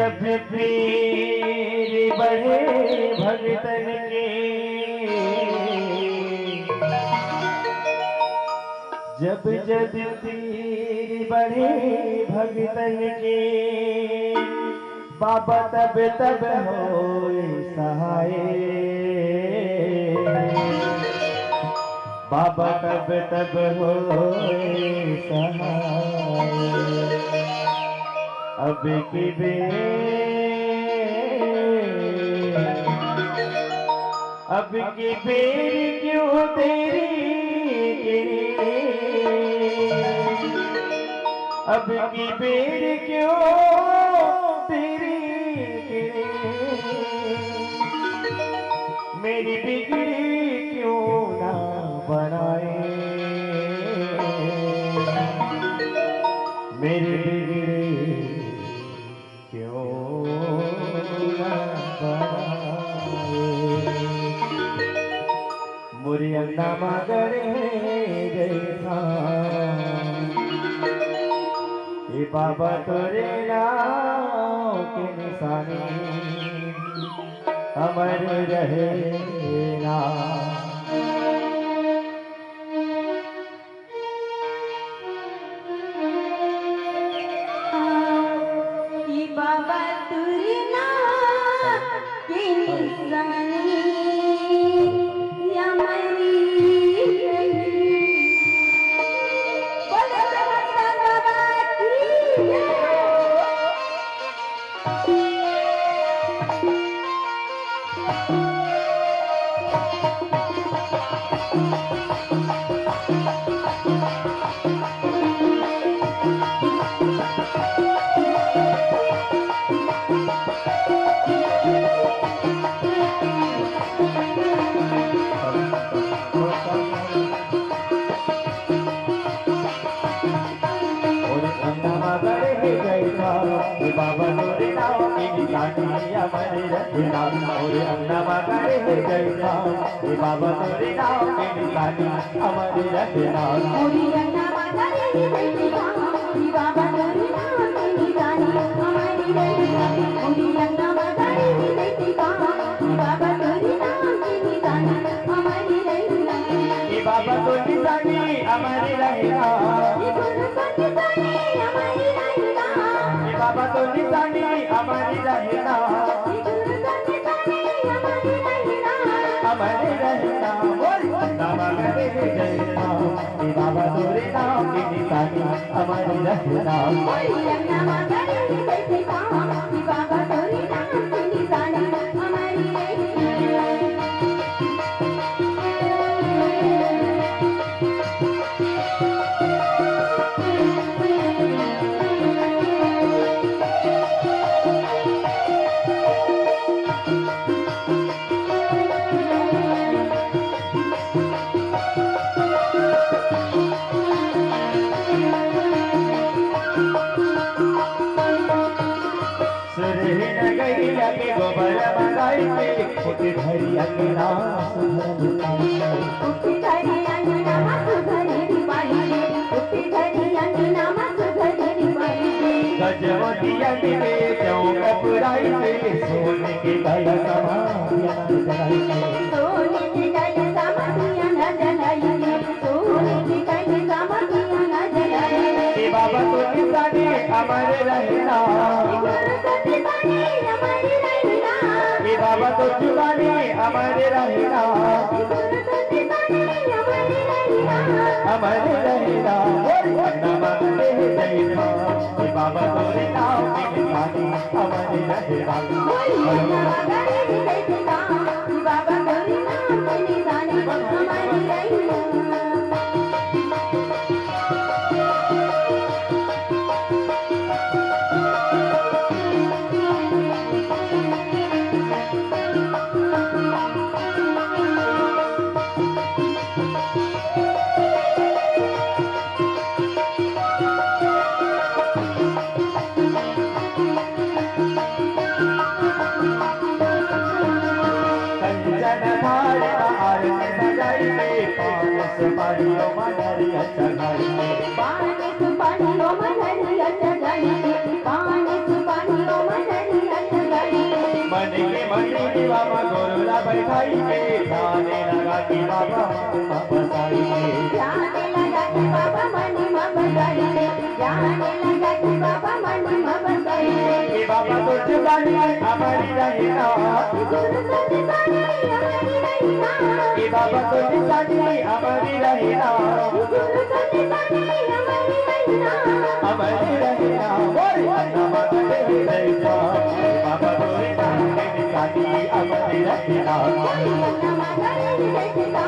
जब पीर बढ़े भगतन के, जब जब पीर बढ़े भगतन के, बाबा तब तब होए सहाय। बाबा तब तब होए सहाय। अब की बेर, अब की बेर क्यों तेरी गिरी, अब की बेर क्यों तेरी गिरी, मेरी बिगड़ी क्यों ना बनाए, मेरी बिगड़ी क्यों ना बनाए। मुरी अन्ना मगरे गए था, ये बाबा तोरे नाम के निशानी अमर रहे ना। बाबा तुरी नाम के निशानी अमरी रही। बोलो बाबा की बाबा तोरे नाम की निशानी अमर रखना। और अन्ना मगरे गई था, ये बाबा तोरे नाम की निशानी अमर रखना। पूरी अन्ना मगरे गई था, ये बाबा तोरे नाम की निशानी हमारी रखना। पूरी अन्ना मगरे गई था, ये बाबा तोरे नाम की निशानी हमारी रखना। ये बाबा तो निशानी हमारी रहना, ये गुरु तो निशानी हमारी रहना, बाबा तो निशानी हमारी रहना, हमारी रहना। मगरे गई था, ये बाबा तोरे नाम की निशानी हमारी रहना। बाबा तोरे नाम की निशानी हमारी रहना। गोबर मंगाई के उठी धरी अंगना उठी धरी अंगना सुधरी दीवारी, उठी धरी अंगना सुधरी दीवारी। गजवतिया के चौक पुराई के सोने के गल समाधिया जलाई के, सोने के गल समाधिया न जलाई के, सोने के गल समाधिया न जलाई के। बाबा तो निशानी हमारे रहना, बाबा तो जुबानी हमारे रहना, हमारे रहना। नमस्ते जय मां, बाबा तोरे नाम की निशानी हमारे रहना। बाबा तोरे नाम की निशानी हमारी रहना। सुपारियों मनरिया चढ़ाई के, पान सुपारियों मनरिया चढ़ाई के, पान सुपारियों मनरिया बसाई जाने लगा कि बाबा मंडी में बसाई जाने लगा कि बाबा मंडी में बसाई कि बाबा तुझ बानी हमारी रहना गुरु तुझ सानी हमारी रहना कि बाबा तुझ सानी हमारी रहना गुरु तुझ सानी हमारी रहना हमारी रहना बोल अन्ना मगरे जैसा बाबा तोरे नाम के निशानी हमारी रहना अन्ना मगरे जैसा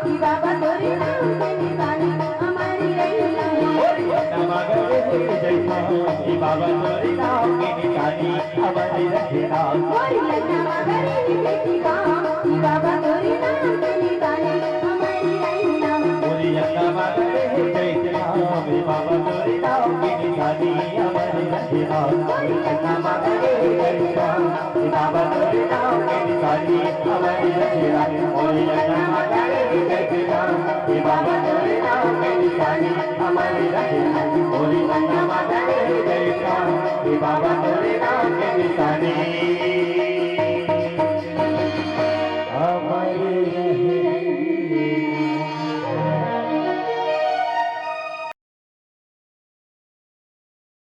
कि बाबा तोरे नाम के निशानी हमारी रहना अन्ना मगरे जैसा कि बाबा तोरे नाम के निशानी हमारी रहना अन्ना मगरे जैसा कि बाबा तोरे नाम के निशानी हमारी रहना बोली अन्ना मगरे जैसा कि बाबा तोरे नाम के निशानी हमारी रहना अन्ना मगरे जैसा कि बाबा तोरे नाम के निशानी हमारी रहना बोली अन्ना मगरे जैसा कि बाबा तोरे नाम के निशानी हमारी रहना बोली अन्ना मगरे जैसा कि बाबा